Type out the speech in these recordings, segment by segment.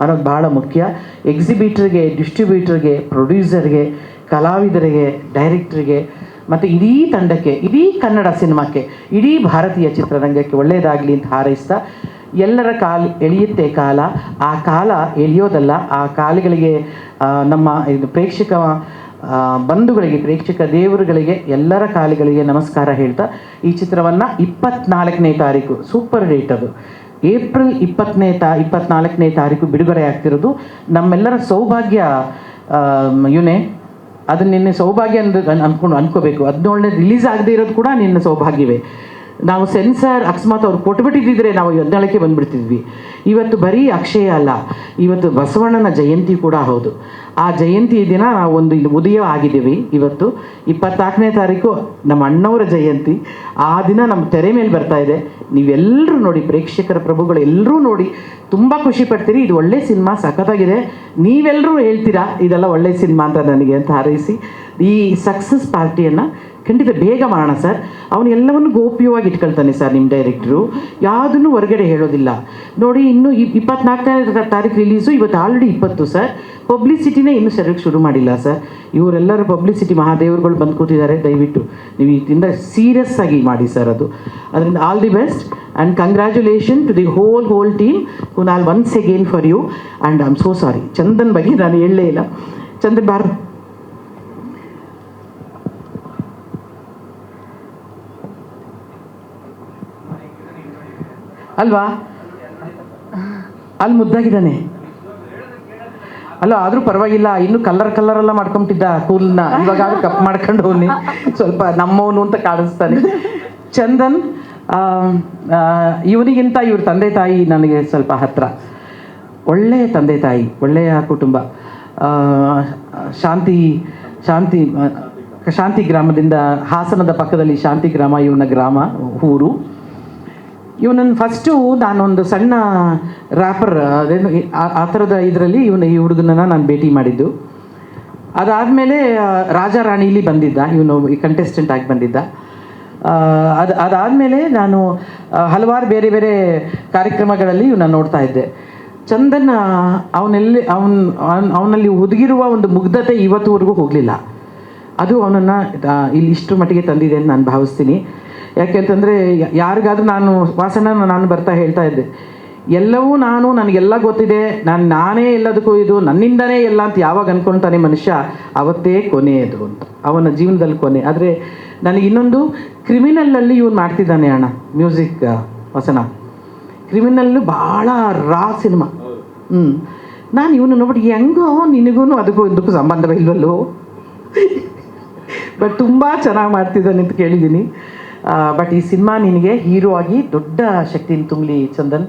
ಅನ್ನೋದು ಭಾಳ ಮುಖ್ಯ. ಎಕ್ಸಿಬಿಟರ್ಗೆ, ಡಿಸ್ಟ್ರಿಬ್ಯೂಟರ್ಗೆ, ಪ್ರೊಡ್ಯೂಸರ್ಗೆ, ಕಲಾವಿದರಿಗೆ, ಡೈರೆಕ್ಟ್ರಿಗೆ ಮತ್ತು ಇಡೀ ತಂಡಕ್ಕೆ, ಇಡೀ ಕನ್ನಡ ಸಿನಿಮಾಕ್ಕೆ, ಇಡೀ ಭಾರತೀಯ ಚಿತ್ರರಂಗಕ್ಕೆ ಒಳ್ಳೆಯದಾಗಲಿ ಅಂತ ಹಾರೈಸ್ತಾ, ಎಲ್ಲರ ಕಾಲು ಎಳೆಯುತ್ತೆ ಕಾಲ. ಆ ಕಾಲ ಎಳೆಯೋದಲ್ಲ, ಆ ಕಾಲಗಳಿಗೆ ನಮ್ಮ ಇದು ಪ್ರೇಕ್ಷಕ ಬಂಧುಗಳಿಗೆ, ಪ್ರೇಕ್ಷಕ ದೇವರುಗಳಿಗೆ, ಎಲ್ಲರ ಕಾಲಗಳಿಗೆ ನಮಸ್ಕಾರ ಹೇಳ್ತಾ ಈ ಚಿತ್ರವನ್ನು 24ನೇ ತಾರೀಕು, ಸೂಪರ್ ಡೇಟ್ ಅದು, ಏಪ್ರಿಲ್ 24ನೇ ತಾರೀಕು ಬಿಡುಗಡೆ ಆಗ್ತಿರೋದು. ನಮ್ಮೆಲ್ಲರ ಸೌಭಾಗ್ಯ ಇವನೇ, ಅದು ನಿನ್ನೆ ಸೌಭಾಗ್ಯ ಅನ್ಕೋಬೇಕು. 17ನೇ ರಿಲೀಸ್ ಆಗದೆ ಇರೋದು ಕೂಡ ನಿನ್ನ ಸೌಭಾಗ್ಯವೇ. ನಾವು ಸೆನ್ಸಾರ್ ಅಕಸ್ಮಾತ್ ಅವ್ರು ಕೊಟ್ಬಿಟ್ಟಿದ್ದಿದ್ರೆ ನಾವು 17ಕ್ಕೆ ಬಂದುಬಿಡ್ತಿದ್ವಿ. ಇವತ್ತು ಬರೀ ಅಕ್ಷಯ ಅಲ್ಲ, ಇವತ್ತು ಬಸವಣ್ಣನ ಜಯಂತಿ ಕೂಡ ಹೌದು. ಆ ಜಯಂತಿ ದಿನ ನಾವು ಒಂದು ಇಲ್ಲಿ ಉದಯ ಆಗಿದ್ದೀವಿ. ಇವತ್ತು 24ನೇ ತಾರೀಕು ನಮ್ಮ ಅಣ್ಣವರ ಜಯಂತಿ. ಆ ದಿನ ನಮ್ಮ ತೆರೆ ಮೇಲೆ ಬರ್ತಾ ಇದೆ. ನೀವೆಲ್ಲರೂ ನೋಡಿ, ಪ್ರೇಕ್ಷಕರ ಪ್ರಭುಗಳು ಎಲ್ಲರೂ ನೋಡಿ ತುಂಬ ಖುಷಿ ಪಡ್ತೀರಿ. ಇದು ಒಳ್ಳೆ ಸಿನಿಮಾ, ಸಖತ್ತಾಗಿದೆ. ನೀವೆಲ್ಲರೂ ಹೇಳ್ತೀರಾ ಇದೆಲ್ಲ ಒಳ್ಳೆ ಸಿನಿಮಾ ಅಂತ ನನಗೆ ಅಂತ ಹಾರೈಸಿ ಈ ಸಕ್ಸಸ್ ಪಾರ್ಟಿಯನ್ನು ಖಂಡಿತ ಬೇಗ ಮಾಡೋಣ ಸರ್. ಅವನು ಎಲ್ಲವನ್ನು ಗೋಪ್ಯವಾಗಿ ಇಟ್ಕೊಳ್ತಾನೆ ಸರ್ ನಿಮ್ಮ ಡೈರೆಕ್ಟ್ರು, ಯಾವುದನ್ನು ಹೊರಗಡೆ ಹೇಳೋದಿಲ್ಲ. ನೋಡಿ, ಇನ್ನೂ 24ನೇ ತಾರೀಕು ರಿಲೀಸು, ಇವತ್ತು ಆಲ್ರೆಡಿ 20 ಸರ್. ಪಬ್ಲಿಸಿಟಿನೇ ಇನ್ನೂ ಸರಿಯಾಗಿ ಶುರು ಮಾಡಿಲ್ಲ ಸರ್. ಇವರೆಲ್ಲರೂ ಪಬ್ಲಿಸಿಟಿ ಮಹಾದೇವರುಗಳು ಬಂದು ಕೂತಿದ್ದಾರೆ. ದಯವಿಟ್ಟು ನೀವು ಇದರಿಂದ ಸೀರಿಯಸ್ ಆಗಿ ಮಾಡಿ ಸರ್. ಅದರಿಂದ all the best and congratulation to the whole team. Kunal, once again for you. And I am so sorry, Chandan ಬಗ್ಗೆ ನಾನು ಹೇಳಲೇ ಇಲ್ಲ. ಚಂದನ್ ಬಾರ್ ಅಲ್ವಾ, ಅಲ್ಲಿ ಮುದ್ದಾಗಿದ್ದಾನೆ ಅಲ್ಲ, ಆದರೂ ಪರವಾಗಿಲ್ಲ. ಇನ್ನು ಕಲ್ಲರೆಲ್ಲ ಮಾಡ್ಕೊಂಬಿಟ್ಟಿದ್ದ ಕೂದಲನ್ನ, ಇವಾಗ ಕಪ್ ಮಾಡ್ಕೊಂಡು ಹೋಗಿ ಸ್ವಲ್ಪ ನಮ್ಮವನು ಅಂತ ಕಾಣಿಸ್ತಾನೆ. ಚಂದನ್, ಇವನಿಗಿಂತ ಇವ್ರ ತಂದೆ ತಾಯಿ ನನಗೆ ಸ್ವಲ್ಪ ಹತ್ತಿರ. ಒಳ್ಳೆಯ ತಂದೆ ತಾಯಿ, ಒಳ್ಳೆಯ ಕುಟುಂಬ. ಶಾಂತಿ ಗ್ರಾಮದಿಂದ, ಹಾಸನದ ಪಕ್ಕದಲ್ಲಿ ಶಾಂತಿ ಗ್ರಾಮ ಇವನ ಗ್ರಾಮ, ಊರು. ಇವನನ್ನು ಫಸ್ಟು ನಾನೊಂದು ಸಣ್ಣ ರ್ಯಾಪರ್ ಅದೇನು ಆ ಥರದ ಇದರಲ್ಲಿ ಈ ಹುಡುಗನನ್ನು ನಾನು ಭೇಟಿ ಮಾಡಿದ್ದು. ಅದಾದಮೇಲೆ ರಾಜಾ ರಾಣಿಲಿ ಬಂದಿದ್ದ ಇವನು, ಈ ಕಂಟೆಸ್ಟೆಂಟ್ ಆಗಿ ಬಂದಿದ್ದ. ಅದಾದಮೇಲೆ ನಾನು ಹಲವಾರು ಬೇರೆ ಬೇರೆ ಕಾರ್ಯಕ್ರಮಗಳಲ್ಲಿ ಇವನ್ನ ನೋಡ್ತಾ ಇದ್ದೆ. ಚಂದನ್ ಅವನಲ್ಲಿ ಹುದುಗಿರುವ ಒಂದು ಮುಗ್ಧತೆ ಇವತ್ತುವರೆಗೂ ಹೋಗಲಿಲ್ಲ. ಅದು ಅವನನ್ನು ಇಲ್ಲಿ ಇಷ್ಟರ ಮಟ್ಟಿಗೆ ತಂದಿದೆ ಅಂತ ನಾನು ಭಾವಿಸ್ತೀನಿ. ಯಾಕೆಂತಂದರೆ ಯಾರಿಗಾದ್ರೂ ನಾನು ಬರ್ತಾ ಹೇಳ್ತಾ ಇದ್ದೆ, ಎಲ್ಲವೂ ನನಗೆಲ್ಲ ಗೊತ್ತಿದೆ, ನಾನೇ ಎಲ್ಲದಕ್ಕೂ ಇದು ನನ್ನಿಂದನೇ ಎಲ್ಲ ಅಂತ ಯಾವಾಗ ಅಂದ್ಕೊಳ್ತಾನೆ ಮನುಷ್ಯ, ಅವತ್ತೇ ಕೊನೆಯದು ಅಂತ, ಅವನ ಜೀವನದಲ್ಲಿ ಕೊನೆ. ಆದರೆ ನನಗೆ ಇನ್ನೊಂದು, ಕ್ರಿಮಿನಲ್ಲಲ್ಲಿ ಇವನು ಮಾಡ್ತಿದ್ದಾನೆ ಅಣ್ಣ ಮ್ಯೂಸಿಕ್ ವಸನ. ಕ್ರಿಮಿನಲ್ಲು ಭಾಳ ರಾ ಸಿನಿಮಾ. ನಾನು ಇವನು ನೋಡ್ಬಿಟ್ಟು ಹೆಂಗೋ ನಿನಗೂ ಅದಕ್ಕೂ ಸಂಬಂಧವೇ ಇಲ್ವಲ್ಲೋ, ಬಟ್ ತುಂಬ ಚೆನ್ನಾಗಿ ಮಾಡ್ತಿದ್ದಾನೆ ಅಂತ ಕೇಳಿದ್ದೀನಿ. ಬಟ್ ಈ ಸಿನಿಮಾ ನಿನಗೆ ಹೀರೋ ಆಗಿ ದೊಡ್ಡ ಶಕ್ತಿನ ತುಂಬಲಿ ಚಂದನ್,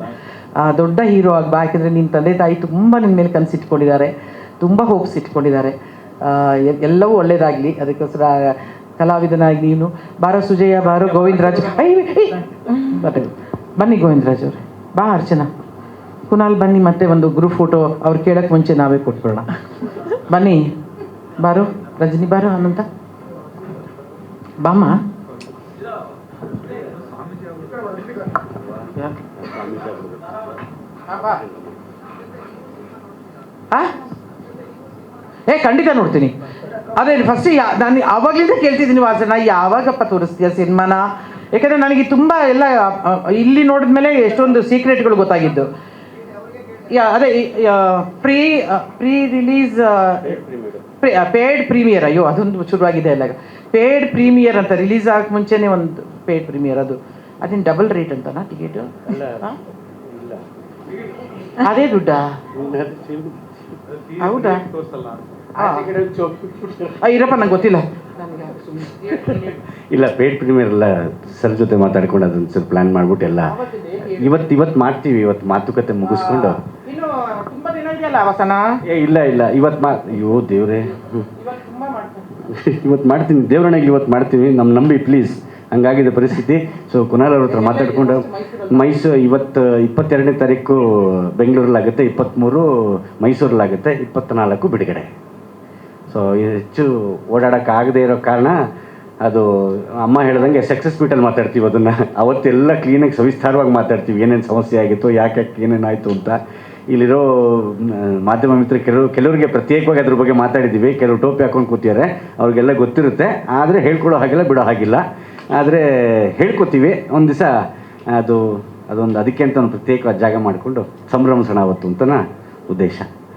ದೊಡ್ಡ ಹೀರೋ ಆಗಿ ಬಾ. ಯಾಕೆಂದರೆ ನಿಮ್ಮ ತಂದೆ ತಾಯಿ ತುಂಬ ನಿನ್ನ ಮೇಲೆ ಕನಸಿಟ್ಕೊಂಡಿದ್ದಾರೆ, ತುಂಬ ಹೋಪ್ಸ್ ಇಟ್ಕೊಂಡಿದ್ದಾರೆ. ಎಲ್ಲವೂ ಒಳ್ಳೆಯದಾಗಲಿ. ಅದಕ್ಕೋಸ್ಕರ ಕಲಾವಿದನಾಗಿ ನೀನು ಬಾರೋ ಸುಜಯ್ಯ, ಬಾರೋ ಗೋವಿಂದರಾಜ್, ಬನ್ನಿ ಗೋವಿಂದರಾಜ್ ಅವ್ರೆ, ಬಾ ಅರ್ಚನಾ, ಕುನಾಲ್ ಬನ್ನಿ. ಮತ್ತೆ ಒಂದು ಗ್ರೂಪ್ ಫೋಟೋ ಅವ್ರು ಕೇಳೋಕ್ಕೆ ಮುಂಚೆ ನಾವೇ ಕೊಟ್ಕೊಳ್ಳೋಣ. ಬನ್ನಿ, ಬಾರೋ ರಜನಿ, ಬಾರೋ ಅನಂತ, ಬಾಮ್ಮ. ಖಂಡಿತ ನೋಡ್ತೀನಿ. ಅದೇ ಫಸ್ಟ್ ನಾನು ಆವಾಗಲಿಂದ ಕೇಳ್ತಿದ್ದೀನಿ, ವಾಸನ ಯಾವಾಗಪ್ಪ ತೋರಿಸ್ತೀಯ ಸಿನಿಮಾನ? ಯಾಕಂದರೆ ನನಗೆ ತುಂಬ ಎಲ್ಲ ಇಲ್ಲಿ ನೋಡಿದ್ಮೇಲೆ ಎಷ್ಟೊಂದು ಸೀಕ್ರೆಟ್ಗಳು ಗೊತ್ತಾಗಿದ್ದು. ಅದೇ ಪ್ರೀ ರಿಲೀಸ್ ಪೇಯ್ಡ್ ಪ್ರೀಮಿಯರ್, ಅಯ್ಯೋ ಅದೊಂದು ಶುರುವಾಗಿದೆ ಎಲ್ಲ. ಪೇಯ್ಡ್ ಪ್ರೀಮಿಯರ್ ಅಂತ, ರಿಲೀಸ್ ಆಗಕ್ಕೆ ಮುಂಚೆನೇ ಒಂದು ಪೇಯ್ಡ್ ಪ್ರೀಮಿಯರ್. ಅದೇನು ಡಬಲ್ ರೇಟ್ ಅಂತನಾ ಟಿಕೆಟು? ಅದೇ ದುಡ್ಡಾ? ಹೌದಾ? ಇರಪ್ಪ, ನಂಗೆ ಗೊತ್ತಿಲ್ಲ. ಇಲ್ಲ, ಪೇಯ್ಡ್ ಪ್ರೀಮಿಯರ್ ಎಲ್ಲ ಸರ್ ಜೊತೆ ಮಾತಾಡ್ಕೊಂಡು ಅದನ್ನು ಸ್ವಲ್ಪ ಪ್ಲ್ಯಾನ್ ಮಾಡ್ಬಿಟ್ಟು ಎಲ್ಲ ಇವತ್ತು ಮಾಡ್ತೀವಿ. ಇವತ್ತು ಮಾತುಕತೆ ಮುಗಿಸ್ಕೊಂಡು ಇಲ್ಲ ಅಯ್ಯೋ ದೇವ್ರೆ, ಇವತ್ತು ಮಾಡ್ತೀನಿ, ದೇವ್ರನಾಗಿ ಇವತ್ತು ಮಾಡ್ತೀನಿ, ನಂಬಿ ಪ್ಲೀಸ್. ಹಂಗಾಗಿದೆ ಪರಿಸ್ಥಿತಿ. ಸೊ ಕುನಾಲ್ ಅವ್ರ ಹತ್ರ ಮಾತಾಡಿಕೊಂಡು ಮೈಸೂರು 22ನೇ ತಾರೀಕು ಬೆಂಗಳೂರಲ್ಲಾಗುತ್ತೆ, 23 ಮೈಸೂರಲ್ಲಾಗುತ್ತೆ, 24 ಬಿಡುಗಡೆ. ಸೊ ಹೆಚ್ಚು ಓಡಾಡೋಕ್ಕಾಗದೇ ಇರೋ ಕಾರಣ ಅದು ಅಮ್ಮ ಹೇಳ್ದಂಗೆ ಸಕ್ಸಸ್ ಮೀಟಲ್ಲಿ ಮಾತಾಡ್ತೀವಿ. ಅದನ್ನು ಅವತ್ತೆಲ್ಲ ಕ್ಲೀನಾಗಿ ಸವಿಸ್ತಾರವಾಗಿ ಮಾತಾಡ್ತೀವಿ, ಏನೇನು ಸಮಸ್ಯೆ ಆಗಿತ್ತು, ಯಾಕೆ ಏನೇನಾಯಿತು ಅಂತ. ಇಲ್ಲಿರೋ ಮಾಧ್ಯಮ ಮಿತ್ರ ಕೆಲವರಿಗೆ ಪ್ರತ್ಯೇಕವಾಗಿ ಅದ್ರ ಬಗ್ಗೆ ಮಾತಾಡಿದ್ದೀವಿ. ಕೆಲವರು ಟೋಪಿ ಹಾಕೊಂಡು ಕೂತಿದ್ದಾರೆ, ಅವ್ರಿಗೆಲ್ಲ ಗೊತ್ತಿರುತ್ತೆ. ಆದರೆ ಹೇಳ್ಕೊಡೋ ಹಾಗಿಲ್ಲ, ಬಿಡೋ ಹಾಗಿಲ್ಲ. ಆದರೆ ಹೇಳ್ಕೊತೀವಿ. ಒಂದು ದಿವಸ ಅದೊಂದು ಅದಕ್ಕೆ ಅಂತ ಒಂದು ಪ್ರತ್ಯೇಕವಾದ ಜಾಗ ಮಾಡಿಕೊಂಡು ಸಂಭ್ರಮಿಸೋಣ ಅವತ್ತು ಅಂತ ಉದ್ದೇಶ.